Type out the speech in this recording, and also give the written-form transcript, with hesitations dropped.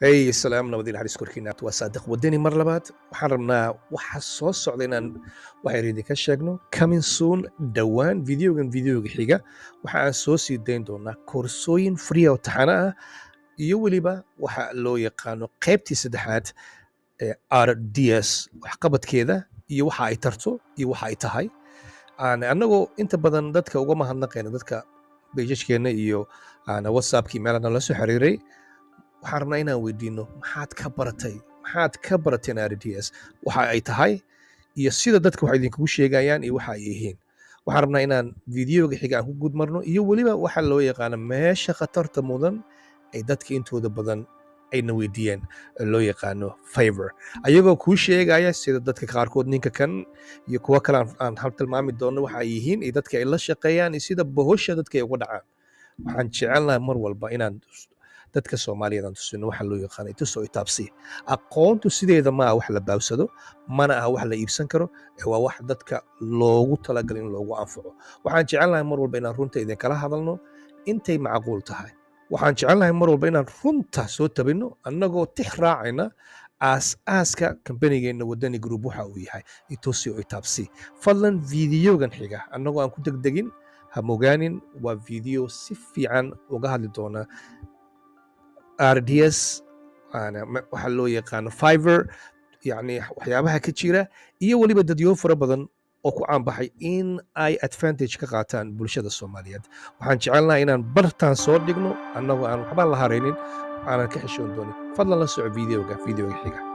Hey, salaam nabadii naxariis korkiina waa Saadiq wadani mar labaad waxaan rabnaa waxa soo socda inaan waxaynu idinka sheegno coming soon dhowaan videoga xiga waxa aan soo sii dayn doonaa koorsooyin free oo taxana ah iyo weliba waxa loo yaqaano qaybtii saddexaad ee RDS waxqabadkeeda iyo waxa ay tarto iyo waxa ay tahay annagoo inta badan dadka uga mahadnaqayna dadka bejajkeena iyo whatsappkii meelana la soo xiriiray waxaan rabnaa inaan weydiino maxaad ka barateen RDS waxa ay tahay iyo sida dadka wax idinkugu sheegayaan iyo waxa ay yihiin waxaan rabnaa inaan videoga xiga aan ku gud marno iyo weliba waxa loo yaqaano meesha khatarta mudan ay dadka intooda badan ayna weydiiyeen loo yaqaano favor ayagoo kuu sheegaya sida dadka qaarkood ninka kan iyo kuwa kale aan hal tilmaami doono waxa ay yihiin iyo dadka ay la shaqeeyaan iyo sida bohosha dadka ay uga dhacaan waxaan jecelnahay mar walba inaan dadka Soomaaliyeed aan tusino waxa loo yaqaan tusoo itaabsi aqoontu sideeda ma wax la baawsado mana ah wax la iibsan karo waa wax dadka loogu talagalay in loogu anfaco waxaan jecelnahay mar walba inaan runta idin kala hadalno intay macquul tahay waxaan jecelnahay mar walba inaan runta soo tabino annagoo tix raacayna aaska kambanigeenna wadani group waxa uu yahay tusoo itaabsi fadlan videogan xiga annagoo aan ku degdegin ha mogaanin waa video si fiican uga hadli doona RDS waxa loo yaqaano Fiverr yani waxyaabaha ka jira iyo waliba dadyo fara badan oo ku caanbaxay in ay advantage ka qaataan bulshada Soomaaliyeed waxaan jecelnahay inaan bartaan soo dhigno annagoo aan waxba la haraynin aanan ka xishoon doonin fadlan la soco videoga xiga